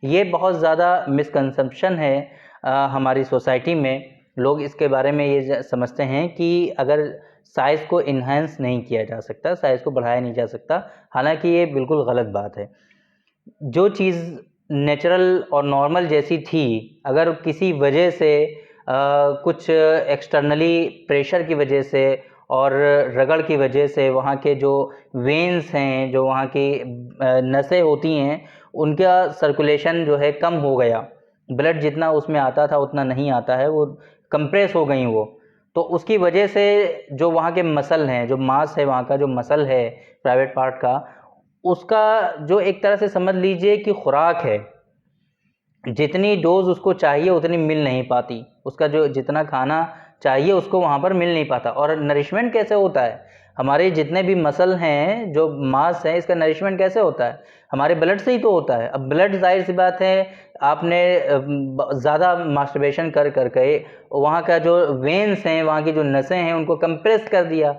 ये बहुत ज़्यादा मिसकंसेप्शन है हमारी सोसाइटी में। लोग इसके बारे में ये समझते हैं कि अगर साइज़ को इन्हांस नहीं किया जा सकता, साइज़ को बढ़ाया नहीं जा सकता, हालांकि ये बिल्कुल गलत बात है। जो चीज़ नेचुरल और नॉर्मल जैसी थी, अगर किसी वजह से कुछ एक्सटर्नली प्रेशर की वजह से और रगड़ की वजह से वहाँ के जो वेन्स हैं, जो वहाँ की नसें होती हैं, उनका सर्कुलेशन जो है कम हो गया, ब्लड जितना उसमें आता था उतना नहीं आता है, वो कंप्रेस हो गई वो। तो उसकी वजह से जो वहाँ के मसल हैं, जो मांस है, वहाँ का जो मसल है प्राइवेट पार्ट का, उसका जो एक तरह से समझ लीजिए कि खुराक है, जितनी डोज उसको चाहिए उतनी मिल नहीं पाती, उसका जो जितना खाना चाहिए उसको वहाँ पर मिल नहीं पाता। और नरिशमेंट कैसे होता है, हमारे जितने भी मसल हैं, जो मांस है, इसका नरिशमेंट कैसे होता है, हमारे ब्लड से ही तो होता है। अब ब्लड, जाहिर सी बात है, आपने ज़्यादा मास्टरबेशन कर करके वहाँ का जो वेन्स हैं, वहाँ की जो नसें हैं, उनको कंप्रेस कर दिया,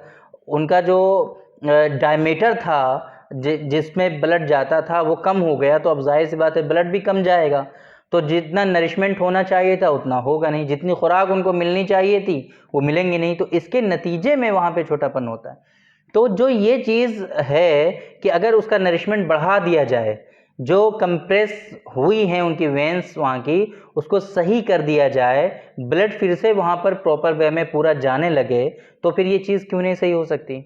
उनका जो डायमीटर था जिसमें ब्लड जाता था वो कम हो गया, तो अब जाहिर सी बात है ब्लड भी कम जाएगा। तो जितना नरिशमेंट होना चाहिए था उतना होगा नहीं, जितनी खुराक उनको मिलनी चाहिए थी वो मिलेंगी नहीं, तो इसके नतीजे में वहाँ पे छोटापन होता है। तो जो ये चीज़ है कि अगर उसका नरिशमेंट बढ़ा दिया जाए, जो कंप्रेस हुई हैं उनकी वेन्स वहाँ की, उसको सही कर दिया जाए, ब्लड फिर से वहाँ पर प्रॉपर वे में पूरा जाने लगे, तो फिर ये चीज़ क्यों नहीं सही हो सकती।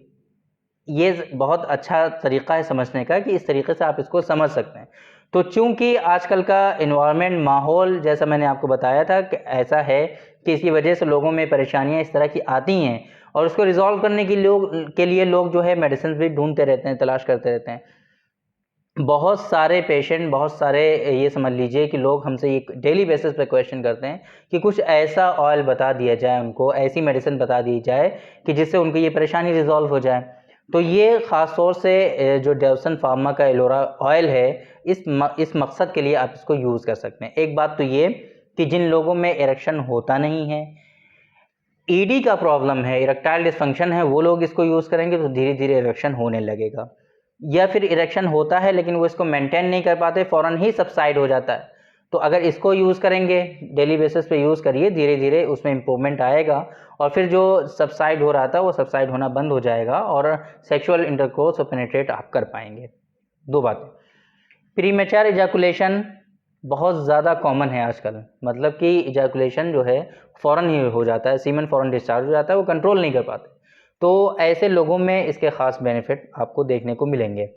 ये बहुत अच्छा तरीक़ा है समझने का कि इस तरीक़े से आप इसको समझ सकते हैं। तो चूँकि आजकल का एनवायरनमेंट, माहौल, जैसा मैंने आपको बताया था कि ऐसा है कि इसकी वजह से लोगों में परेशानियाँ इस तरह की आती हैं, और उसको रिज़ॉल्व करने के लिए लोग जो है मेडिसिन भी ढूँढते रहते हैं, तलाश करते रहते हैं। बहुत सारे पेशेंट, बहुत सारे, ये समझ लीजिए कि लोग हमसे ये डेली बेसिस पे क्वेश्चन करते हैं कि कुछ ऐसा ऑयल बता दिया जाए उनको, ऐसी मेडिसिन बता दी जाए कि जिससे उनकी ये परेशानी रिज़ॉल्व हो जाए। तो ये ख़ास तौर से जो डेवसन फार्मा का एलोरा ऑयल है, इस मकसद के लिए आप इसको यूज़ कर सकते हैं। एक बात तो ये कि जिन लोगों में इरेक्शन होता नहीं है, ईडी का प्रॉब्लम है, इरेक्टाइल डिसफंक्शन है, वो लोग इसको यूज़ करेंगे तो धीरे-धीरे इरेक्शन होने लगेगा। या फिर इरेक्शन होता है लेकिन वो इसको मेंटेन नहीं कर पाते, फ़ौरन ही सबसाइड हो जाता है। तो अगर इसको यूज़ करेंगे, डेली बेसिस पे यूज़ करिए, धीरे-धीरे उसमें इम्प्रूवमेंट आएगा, और फिर जो सबसाइड हो रहा था वो सबसाइड होना बंद हो जाएगा और सेक्सुअल इंटरकोर्स और पेनिट्रेट आप कर पाएँगे। 2 बातें। प्रीमैच्योर इजैकुलेशन बहुत ज़्यादा कॉमन है आजकल, मतलब कि इजैकुलेशन जो है फ़ौरन ही हो जाता है, सीमेन फ़ौरन डिस्चार्ज हो जाता है, वो कंट्रोल नहीं कर पाते। तो ऐसे लोगों में इसके ख़ास बेनिफिट आपको देखने को मिलेंगे।